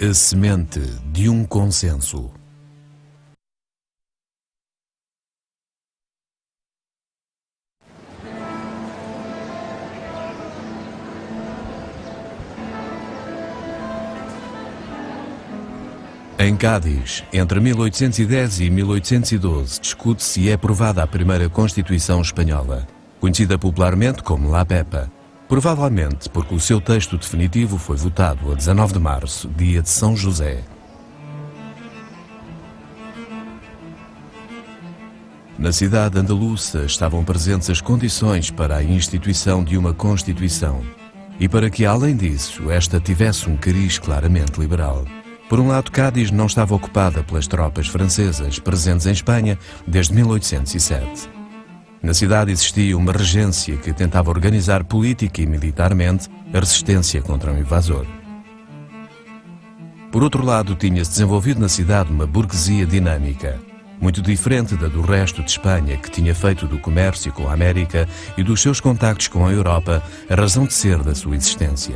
A semente de um consenso. Em Cádiz, entre 1810 e 1812, discute se é aprovada a primeira Constituição Espanhola, conhecida popularmente como La Pepa, provavelmente porque o seu texto definitivo foi votado a 19 de março, dia de São José. Na cidade andaluça estavam presentes as condições para a instituição de uma Constituição e para que, além disso, esta tivesse um cariz claramente liberal. Por um lado, Cádiz não estava ocupada pelas tropas francesas presentes em Espanha desde 1807. Na cidade existia uma regência que tentava organizar política e militarmente a resistência contra um invasor. Por outro lado, tinha-se desenvolvido na cidade uma burguesia dinâmica, muito diferente da do resto de Espanha, que tinha feito do comércio com a América e dos seus contactos com a Europa a razão de ser da sua existência.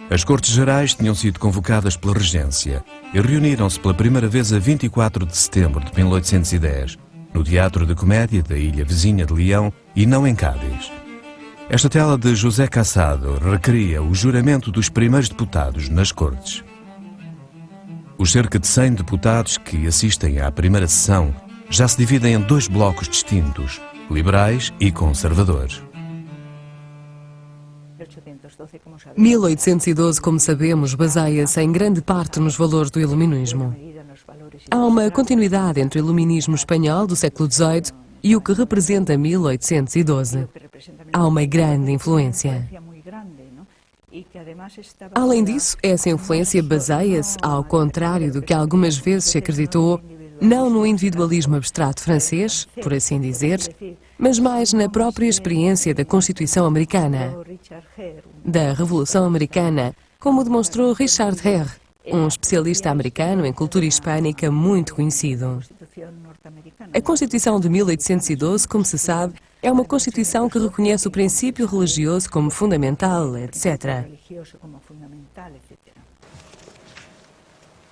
As Cortes Gerais tinham sido convocadas pela regência e reuniram-se pela primeira vez a 24 de setembro de 1810, no Teatro de Comédia da ilha vizinha de Leão e não em Cádiz. Esta tela de José Casado recria o juramento dos primeiros deputados nas Cortes. Os cerca de 100 deputados que assistem à primeira sessão já se dividem em dois blocos distintos, liberais e conservadores. 1812, como sabemos, baseia-se em grande parte nos valores do Iluminismo. Há uma continuidade entre o Iluminismo espanhol do século XVIII e o que representa 1812. Há uma grande influência. Além disso, essa influência baseia-se, ao contrário do que algumas vezes se acreditou, não no individualismo abstrato francês, por assim dizer, mas mais na própria experiência da Constituição Americana, da Revolução Americana, como demonstrou Richard Hare, um especialista americano em cultura hispânica muito conhecido. A Constituição de 1812, como se sabe, é uma Constituição que reconhece o princípio religioso como fundamental, etc.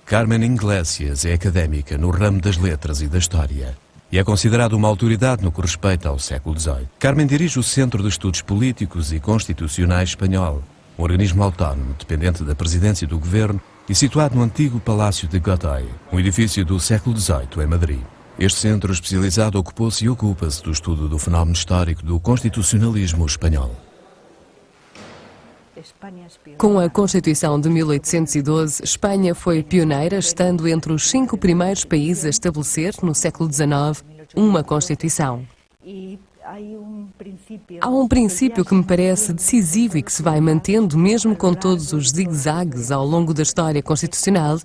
Carmen Iglesias é académica no ramo das letras e da história e é considerada uma autoridade no que respeita ao século XVIII. Carmen dirige o Centro de Estudos Políticos e Constitucionais Espanhol, um organismo autónomo dependente da presidência do governo e situado no antigo Palácio de Godoy, um edifício do século XVIII em Madrid. Este centro especializado ocupou-se e ocupa-se do estudo do fenómeno histórico do constitucionalismo espanhol. Com a Constituição de 1812, Espanha foi pioneira, estando entre os 5 primeiros países a estabelecer, no século XIX, uma Constituição. Há um princípio que me parece decisivo e que se vai mantendo mesmo com todos os zigue-zagues ao longo da história constitucional,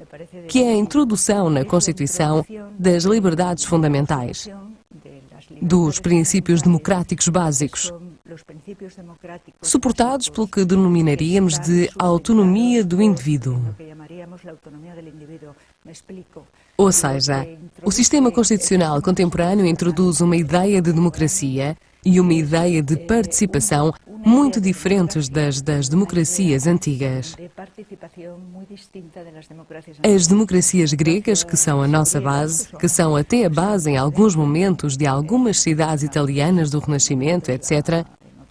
que é a introdução na Constituição das liberdades fundamentais, dos princípios democráticos básicos, suportados pelo que denominaríamos de autonomia do indivíduo. Ou seja, o sistema constitucional contemporâneo introduz uma ideia de democracia e uma ideia de participação muito diferentes das democracias antigas. As democracias gregas, que são a nossa base, que são até a base em alguns momentos de algumas cidades italianas do Renascimento, etc.,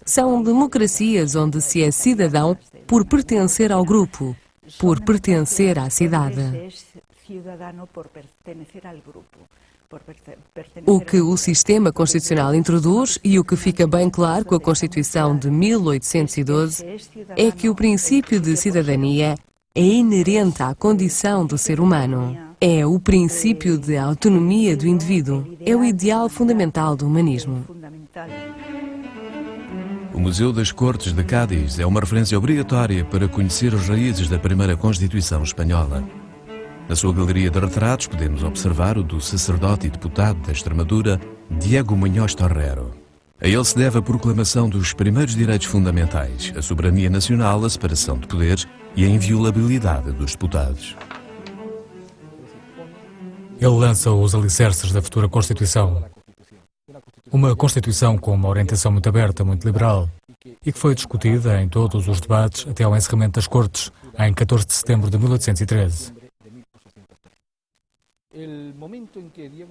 são democracias onde se é cidadão por pertencer ao grupo, por pertencer à cidade. O que o sistema constitucional introduz e o que fica bem claro com a Constituição de 1812 é que o princípio de cidadania é inerente à condição do ser humano. É o princípio de autonomia do indivíduo. É o ideal fundamental do humanismo. O Museu das Cortes de Cádiz é uma referência obrigatória para conhecer as raízes da primeira Constituição espanhola. Na sua galeria de retratos podemos observar o do sacerdote e deputado da Extremadura, Diego Muñoz Torrero. A ele se deve a proclamação dos primeiros direitos fundamentais, a soberania nacional, a separação de poderes e a inviolabilidade dos deputados. Ele lança os alicerces da futura Constituição. Uma Constituição com uma orientação muito aberta, muito liberal, e que foi discutida em todos os debates até ao encerramento das Cortes, em 14 de setembro de 1813.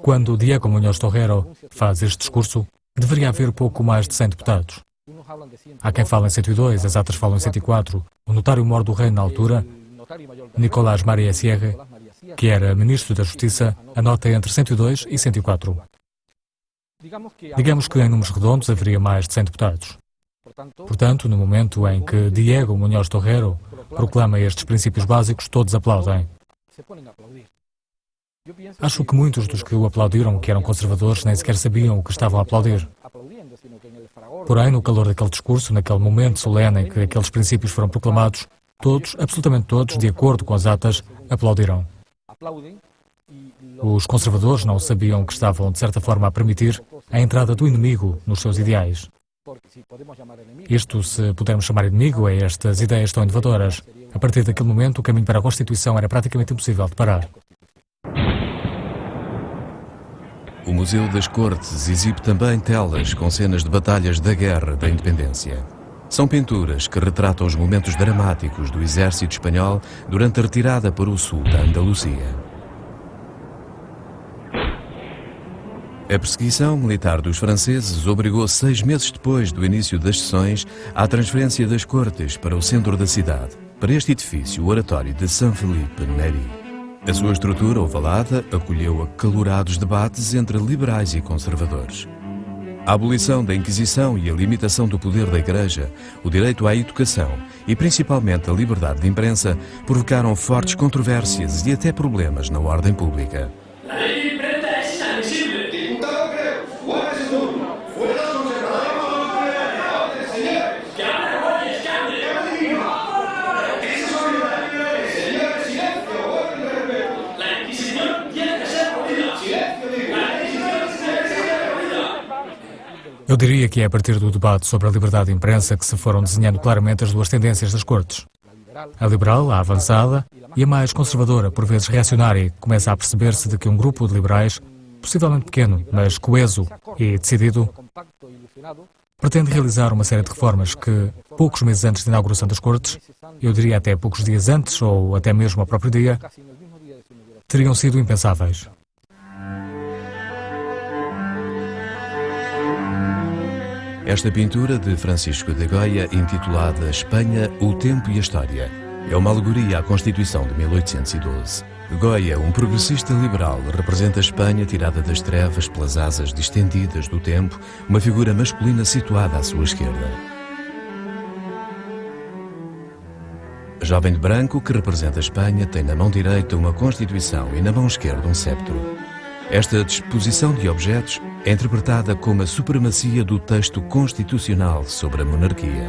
Quando Diego Muñoz Torrero faz este discurso, deveria haver pouco mais de 100 deputados. Há quem fala em 102, as atas falam em 104. O notário-mor do reino na altura, Nicolás Maria Sierra, que era ministro da Justiça, anota entre 102 e 104. Digamos que em números redondos haveria mais de 100 deputados. Portanto, no momento em que Diego Muñoz Torrero proclama estes princípios básicos, todos aplaudem. Acho que muitos dos que o aplaudiram, que eram conservadores, nem sequer sabiam o que estavam a aplaudir. Porém, no calor daquele discurso, naquele momento solene em que aqueles princípios foram proclamados, todos, absolutamente todos, de acordo com as atas, aplaudiram. Os conservadores não sabiam que estavam, de certa forma, a permitir a entrada do inimigo nos seus ideais. Isto, se pudermos chamar inimigo, é estas ideias tão inovadoras. A partir daquele momento, o caminho para a Constituição era praticamente impossível de parar. O Museu das Cortes exibe também telas com cenas de batalhas da Guerra da Independência. São pinturas que retratam os momentos dramáticos do exército espanhol durante a retirada para o sul da Andaluzia. A perseguição militar dos franceses obrigou 6 meses depois do início das sessões à transferência das Cortes para o centro da cidade, para este edifício, o Oratório de San Felipe Neri. A sua estrutura ovalada acolheu acalorados debates entre liberais e conservadores. A abolição da Inquisição e a limitação do poder da Igreja, o direito à educação e principalmente a liberdade de imprensa provocaram fortes controvérsias e até problemas na ordem pública. Eu diria que é a partir do debate sobre a liberdade de imprensa que se foram desenhando claramente as duas tendências das Cortes. A liberal, a avançada, e a mais conservadora, por vezes reacionária, começa a perceber-se de que um grupo de liberais, possivelmente pequeno, mas coeso e decidido, pretende realizar uma série de reformas que, poucos meses antes da inauguração das Cortes, eu diria até poucos dias antes, ou até mesmo ao próprio dia, teriam sido impensáveis. Esta pintura de Francisco de Goya, intitulada Espanha, o Tempo e a História, é uma alegoria à Constituição de 1812. Goya, um progressista liberal, representa a Espanha tirada das trevas pelas asas distendidas do tempo, uma figura masculina situada à sua esquerda. A jovem de branco, que representa a Espanha, tem na mão direita uma Constituição e na mão esquerda um cetro. Esta disposição de objetos é interpretada como a supremacia do texto constitucional sobre a monarquia.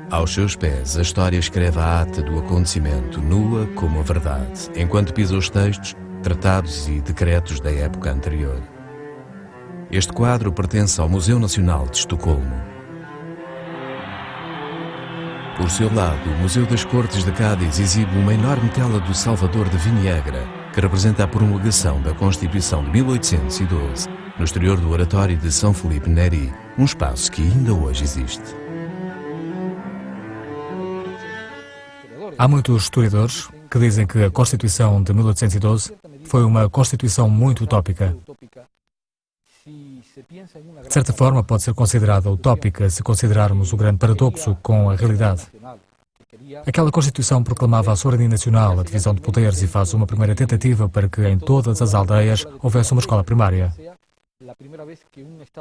Aos seus pés, a história escreve a ata do acontecimento, nua como a verdade, enquanto pisa os textos, tratados e decretos da época anterior. Este quadro pertence ao Museu Nacional de Estocolmo. Por seu lado, o Museu das Cortes de Cádiz exibe uma enorme tela do Salvador de Viniegra, que representa a promulgação da Constituição de 1812, no exterior do Oratório de São Felipe Neri, um espaço que ainda hoje existe. Há muitos historiadores que dizem que a Constituição de 1812 foi uma Constituição muito utópica. De certa forma, pode ser considerada utópica se considerarmos o grande paradoxo com a realidade. Aquela Constituição proclamava a soberania nacional, a divisão de poderes e faz uma primeira tentativa para que em todas as aldeias houvesse uma escola primária.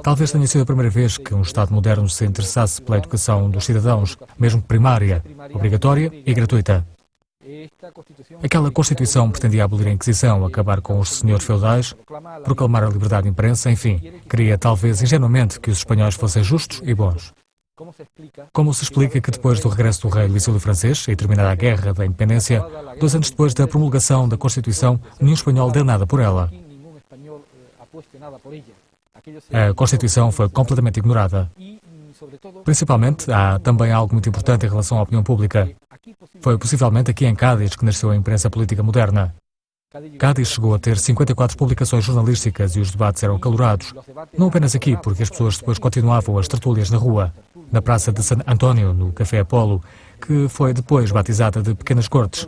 Talvez tenha sido a primeira vez que um Estado moderno se interessasse pela educação dos cidadãos, mesmo primária, obrigatória e gratuita. Aquela Constituição pretendia abolir a Inquisição, acabar com os senhores feudais, proclamar a liberdade de imprensa, enfim, queria talvez ingenuamente que os espanhóis fossem justos e bons. Como se explica que depois do regresso do rei do exílio francês e terminada a Guerra da Independência, 2 anos depois da promulgação da Constituição, nenhum espanhol deu nada por ela? A Constituição foi completamente ignorada. Principalmente, há também algo muito importante em relação à opinião pública. Foi possivelmente aqui em Cádiz que nasceu a imprensa política moderna. Cádiz chegou a ter 54 publicações jornalísticas e os debates eram acalorados. Não apenas aqui, porque as pessoas depois continuavam as tertúlias na rua, na Praça de San António, no Café Apolo, que foi depois batizada de Pequenas Cortes,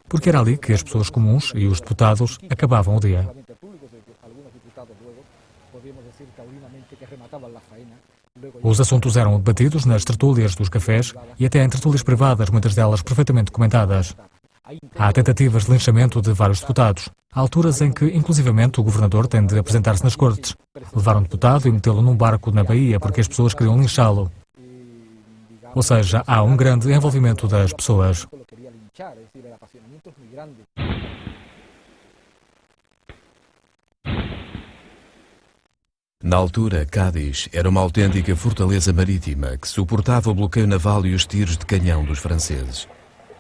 porque era ali que as pessoas comuns e os deputados acabavam o dia. Os assuntos eram debatidos nas tertúlias dos cafés e até em tertúlias privadas, muitas delas perfeitamente documentadas. Há tentativas de linchamento de vários deputados. Há alturas em que, inclusivamente, o governador tem de apresentar-se nas cortes, levar um deputado e metê-lo num barco na Bahia porque as pessoas queriam linchá-lo. Ou seja, há um grande envolvimento das pessoas. Na altura, Cádiz era uma autêntica fortaleza marítima que suportava o bloqueio naval e os tiros de canhão dos franceses.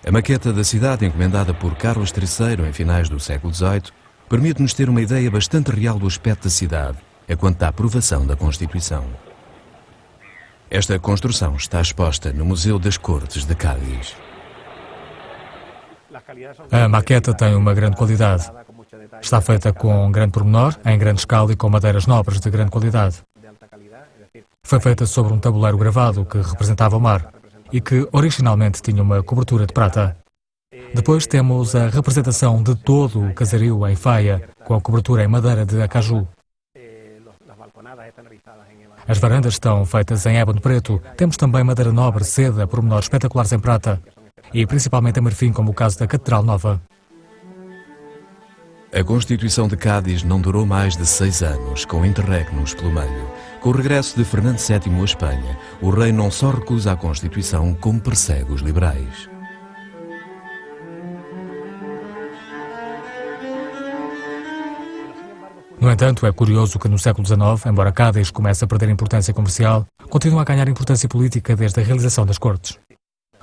A maqueta da cidade, encomendada por Carlos III em finais do século XVIII, permite-nos ter uma ideia bastante real do aspecto da cidade, enquanto à aprovação da Constituição. Esta construção está exposta no Museu das Cortes de Cádiz. A maqueta tem uma grande qualidade. Está feita com grande pormenor, em grande escala e com madeiras nobres de grande qualidade. Foi feita sobre um tabuleiro gravado que representava o mar e que originalmente tinha uma cobertura de prata. Depois temos a representação de todo o casario em faia, com a cobertura em madeira de acaju. As varandas estão feitas em ébano preto. Temos também madeira nobre, seda, pormenores espetaculares em prata e principalmente em marfim, como o caso da Catedral Nova. A Constituição de Cádiz não durou mais de 6 anos, com interregnos pelo meio. Com o regresso de Fernando VII à Espanha, o rei não só recusa a Constituição, como persegue os liberais. No entanto, é curioso que no século XIX, embora Cádiz comece a perder importância comercial, continua a ganhar importância política desde a realização das Cortes.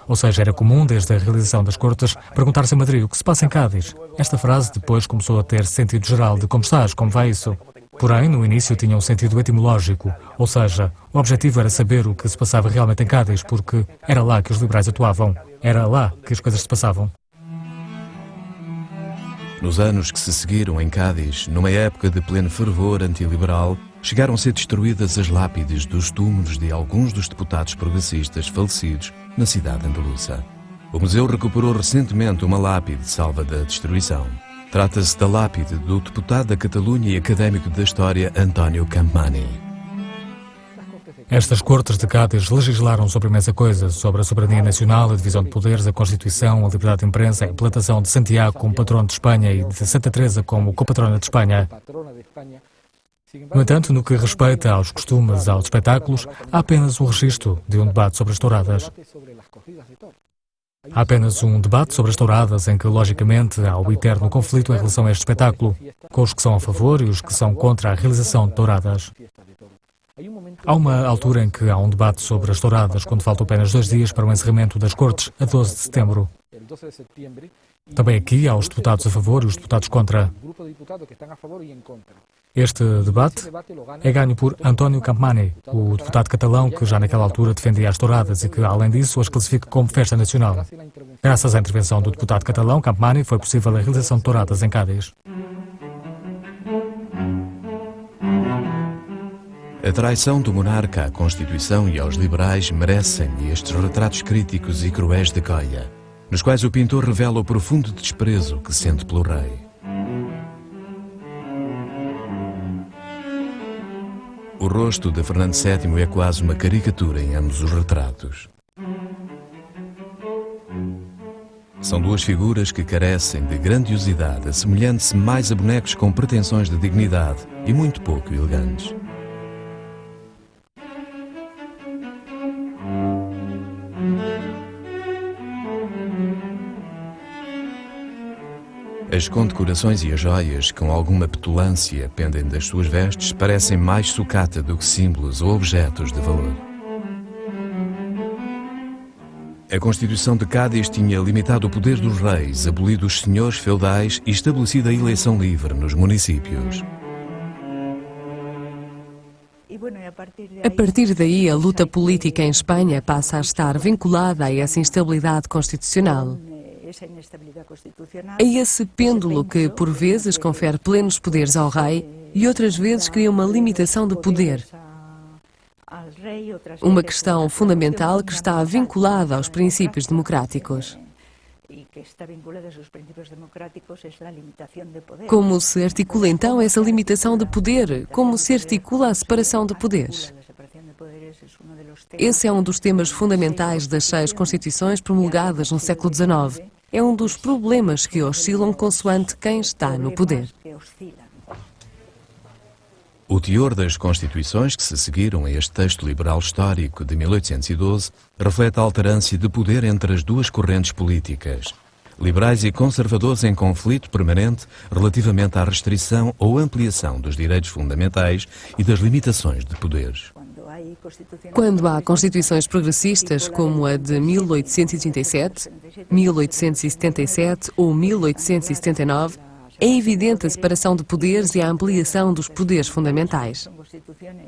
Ou seja, era comum, desde a realização das Cortes, perguntar-se a Madrid o que se passa em Cádiz. Esta frase depois começou a ter sentido geral de como estás, como vai isso. Porém, no início tinha um sentido etimológico, ou seja, o objetivo era saber o que se passava realmente em Cádiz, porque era lá que os liberais atuavam, era lá que as coisas se passavam. Nos anos que se seguiram em Cádiz, numa época de pleno fervor antiliberal, chegaram a ser destruídas as lápides dos túmulos de alguns dos deputados progressistas falecidos na cidade andaluça. O museu recuperou recentemente uma lápide salva da destruição. Trata-se da lápide do deputado da Catalunha e académico da História António Campmany. Estas Cortes de Cádiz legislaram sobre imensa coisa, sobre a soberania nacional, a divisão de poderes, a Constituição, a liberdade de imprensa, a implantação de Santiago como patrono de Espanha e de Santa Teresa como copatrona de Espanha. No entanto, no que respeita aos costumes, aos espetáculos, há apenas um registro de um debate sobre as touradas. Há apenas um debate sobre as touradas em que, logicamente, há o eterno conflito em relação a este espetáculo, com os que são a favor e os que são contra a realização de touradas. Há uma altura em que há um debate sobre as touradas, quando faltam apenas 2 dias para o encerramento das Cortes, a 12 de setembro. Também aqui há os deputados a favor e os deputados contra. Este debate é ganho por António Campmany, o deputado catalão que já naquela altura defendia as touradas e que, além disso, as classifica como festa nacional. Graças à intervenção do deputado catalão, Campmany, foi possível a realização de touradas em Cádiz. A traição do monarca à Constituição e aos liberais merecem estes retratos críticos e cruéis de Goya, nos quais o pintor revela o profundo desprezo que sente pelo rei. O rosto de Fernando VII é quase uma caricatura em ambos os retratos. São 2 figuras que carecem de grandiosidade, assemelhando-se mais a bonecos com pretensões de dignidade e muito pouco elegantes. As condecorações e as joias, com alguma petulância, pendem das suas vestes, parecem mais sucata do que símbolos ou objetos de valor. A Constituição de Cádiz tinha limitado o poder dos reis, abolido os senhores feudais e estabelecido a eleição livre nos municípios. A partir daí, a luta política em Espanha passa a estar vinculada a essa instabilidade constitucional. É esse pêndulo que, por vezes, confere plenos poderes ao rei e outras vezes cria uma limitação de poder. Uma questão fundamental que está vinculada aos princípios democráticos. Como se articula então essa limitação de poder? Como se articula a separação de poderes? Esse é um dos temas fundamentais das 6 constituições promulgadas no século XIX. É um dos problemas que oscilam consoante quem está no poder. O teor das constituições que se seguiram a este texto liberal histórico de 1812 reflete a alternância de poder entre as duas correntes políticas, liberais e conservadores em conflito permanente relativamente à restrição ou ampliação dos direitos fundamentais e das limitações de poderes. Quando há constituições progressistas, como a de 1837, 1877 ou 1879, é evidente a separação de poderes e a ampliação dos poderes fundamentais.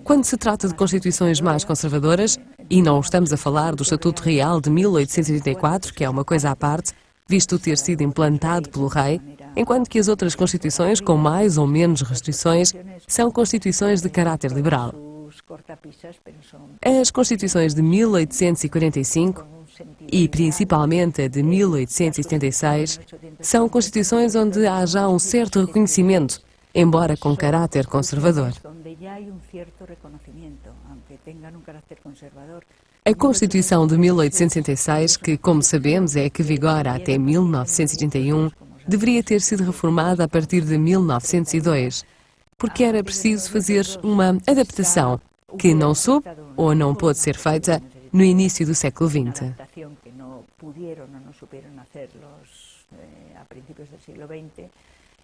Quando se trata de constituições mais conservadoras, e não estamos a falar do Estatuto Real de 1884, que é uma coisa à parte, visto ter sido implantado pelo rei, enquanto que as outras constituições, com mais ou menos restrições, são constituições de caráter liberal. As constituições de 1845 e principalmente a de 1876 são constituições onde há já um certo reconhecimento, embora com caráter conservador. A Constituição de 1866, que, como sabemos, é a que vigora até 1931, deveria ter sido reformada a partir de 1902, porque era preciso fazer uma adaptação que não soube ou não pôde ser feita no início do século XX.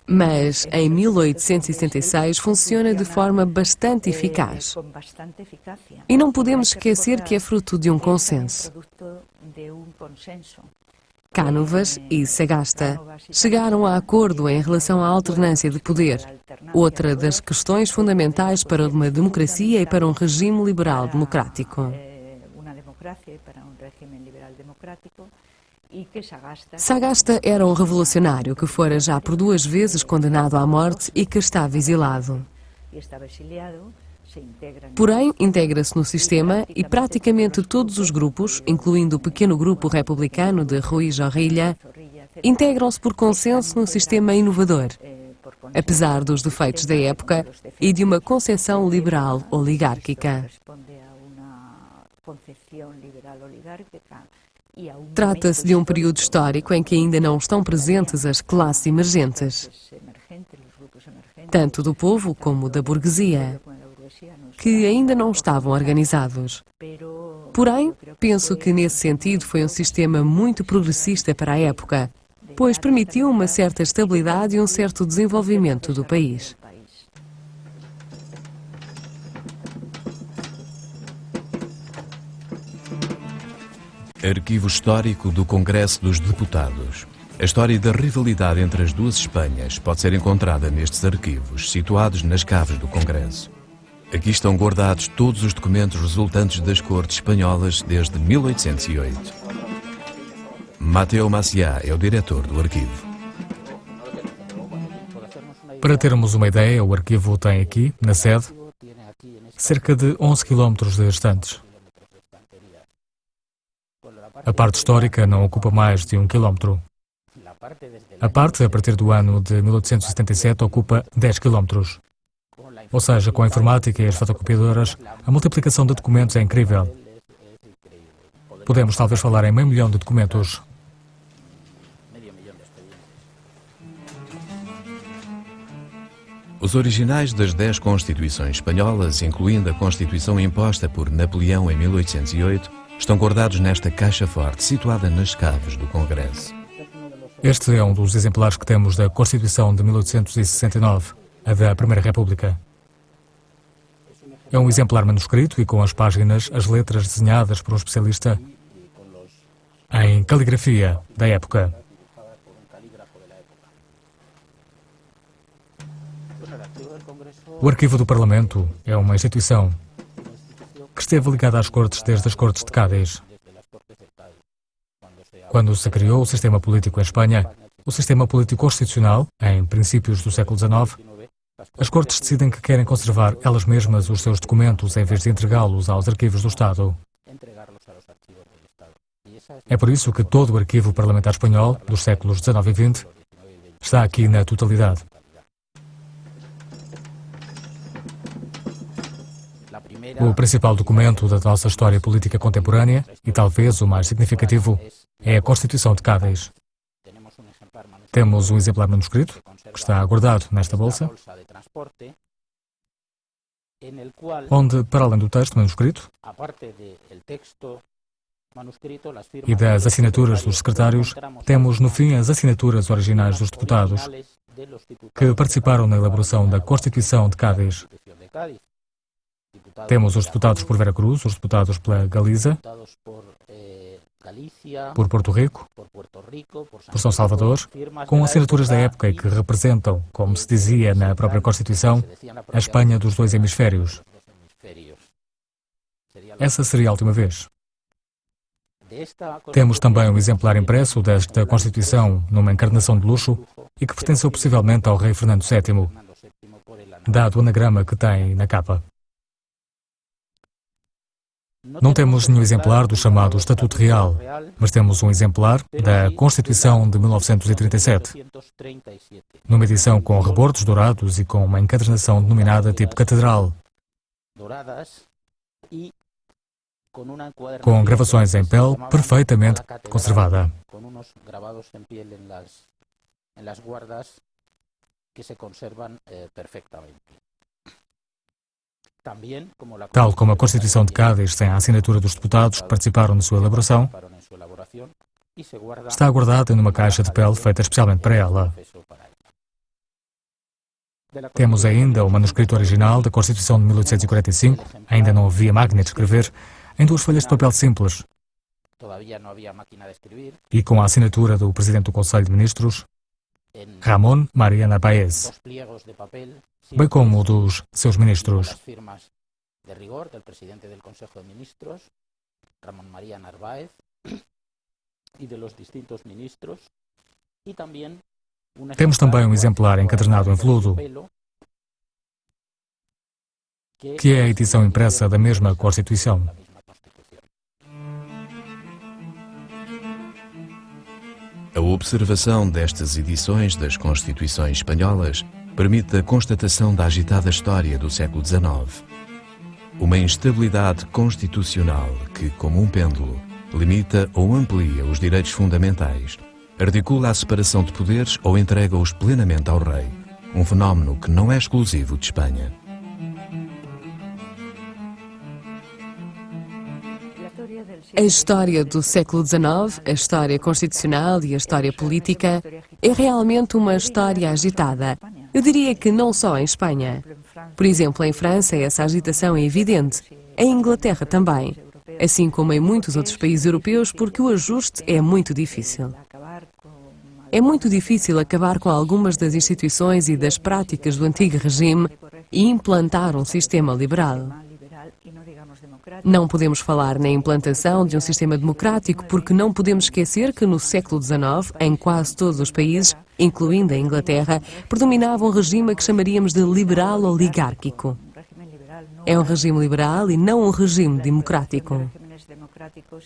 Mas, em 1876, funciona de forma bastante eficaz. E não podemos esquecer que é fruto de um consenso. Cánovas e Sagasta chegaram a acordo em relação à alternância de poder, outra das questões fundamentais para uma democracia e para um regime liberal democrático. Sagasta era um revolucionário que fora já por 2 vezes condenado à morte e que estava exilado. Porém, integra-se no sistema e praticamente todos os grupos, incluindo o pequeno grupo republicano de Rui Zorrilla, integram-se por consenso no sistema inovador, apesar dos defeitos da época e de uma concepção liberal oligárquica. Trata-se de um período histórico em que ainda não estão presentes as classes emergentes, tanto do povo como da burguesia, que ainda não estavam organizados. Porém, penso que nesse sentido foi um sistema muito progressista para a época, pois permitiu uma certa estabilidade e um certo desenvolvimento do país. Arquivo histórico do Congresso dos Deputados. A história da rivalidade entre as duas Espanhas pode ser encontrada nestes arquivos, situados nas caves do Congresso. Aqui estão guardados todos os documentos resultantes das Cortes Espanholas desde 1808. Mateo Maciá é o diretor do arquivo. Para termos uma ideia, o arquivo tem aqui, na sede, cerca de 11 km de estantes. A parte histórica não ocupa mais de 1 km. A parte, a partir do ano de 1877, ocupa 10 km. Ou seja, com a informática e as fotocopiadoras, a multiplicação de documentos é incrível. Podemos talvez falar em 500 000 de documentos. Os originais das 10 Constituições espanholas, incluindo a Constituição imposta por Napoleão em 1808, estão guardados nesta caixa forte situada nas caves do Congresso. Este é um dos exemplares que temos da Constituição de 1869, a da Primeira República. É um exemplar manuscrito e com as páginas, as letras desenhadas por um especialista em caligrafia da época. O Arquivo do Parlamento é uma instituição que esteve ligada às cortes desde as cortes de Cádiz. Quando se criou o sistema político em Espanha, o sistema político constitucional, em princípios do século XIX, as cortes decidem que querem conservar elas mesmas os seus documentos em vez de entregá-los aos arquivos do Estado. É por isso que todo o arquivo parlamentar espanhol dos séculos XIX e XX está aqui na totalidade. O principal documento da nossa história política contemporânea, e talvez o mais significativo, é a Constituição de Cádiz. Temos um exemplar manuscrito, que está guardado nesta bolsa, onde, para além do texto manuscrito e das assinaturas dos secretários, temos, no fim, as assinaturas originais dos deputados que participaram na elaboração da Constituição de Cádiz. Temos os deputados por Veracruz, os deputados pela Galiza, por Porto Rico, por São Salvador, com assinaturas da época e que representam, como se dizia na própria Constituição, a Espanha dos dois hemisférios. Essa seria a última vez. Temos também um exemplar impresso desta Constituição numa encarnação de luxo e que pertenceu possivelmente ao rei Fernando VII, dado o anagrama que tem na capa. Não temos nenhum exemplar do chamado Estatuto Real, mas temos um exemplar da Constituição de 1937, numa edição com rebordos dourados e com uma encadernação denominada tipo catedral, com gravações em pele perfeitamente conservada. Tal como a Constituição de Cádiz sem a assinatura dos deputados que participaram na sua elaboração, está guardada numa caixa de pele feita especialmente para ela. Temos ainda o manuscrito original da Constituição de 1845, ainda não havia máquina de escrever, em 2 folhas de papel simples, e com a assinatura do Presidente do Conselho de Ministros, Ramón María Narváez, bem como o dos seus ministros. Temos também um exemplar encadernado em veludo, que é a edição impressa da mesma Constituição. A observação destas edições das Constituições espanholas permite a constatação da agitada história do século XIX. Uma instabilidade constitucional que, como um pêndulo, limita ou amplia os direitos fundamentais, articula a separação de poderes ou entrega-os plenamente ao rei, um fenómeno que não é exclusivo de Espanha. A história do século XIX, a história constitucional e a história política é realmente uma história agitada. Eu diria que não só em Espanha. Por exemplo, em França essa agitação é evidente. Em Inglaterra também. Assim como em muitos outros países europeus, porque o ajuste é muito difícil. É muito difícil acabar com algumas das instituições e das práticas do antigo regime e implantar um sistema liberal. Não podemos falar na implantação de um sistema democrático porque não podemos esquecer que no século XIX, em quase todos os países, incluindo a Inglaterra, predominava um regime que chamaríamos de liberal oligárquico. É um regime liberal e não um regime democrático.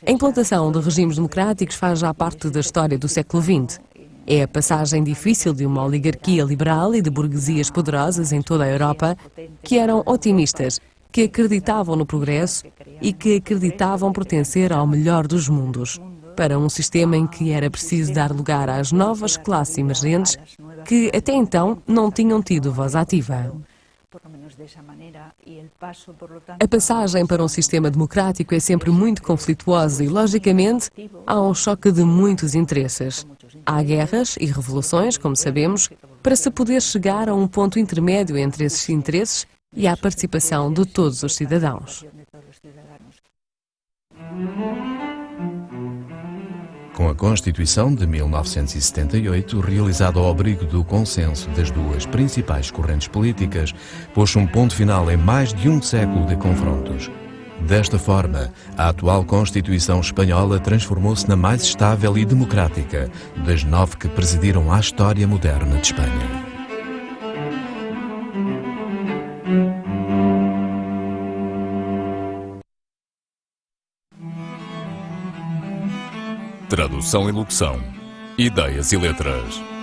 A implantação de regimes democráticos faz já parte da história do século XX. É a passagem difícil de uma oligarquia liberal e de burguesias poderosas em toda a Europa que eram otimistas, que acreditavam no progresso e que acreditavam pertencer ao melhor dos mundos, para um sistema em que era preciso dar lugar às novas classes emergentes que até então não tinham tido voz ativa. A passagem para um sistema democrático é sempre muito conflituosa e, logicamente, há um choque de muitos interesses. Há guerras e revoluções, como sabemos, para se poder chegar a um ponto intermédio entre esses interesses e à participação de todos os cidadãos. Com a Constituição de 1978, realizada ao abrigo do consenso das duas principais correntes políticas, pôs um ponto final em mais de um século de confrontos. Desta forma, a atual Constituição espanhola transformou-se na mais estável e democrática das 9 que presidiram à história moderna de Espanha. Tradução e locução. Ideias e letras.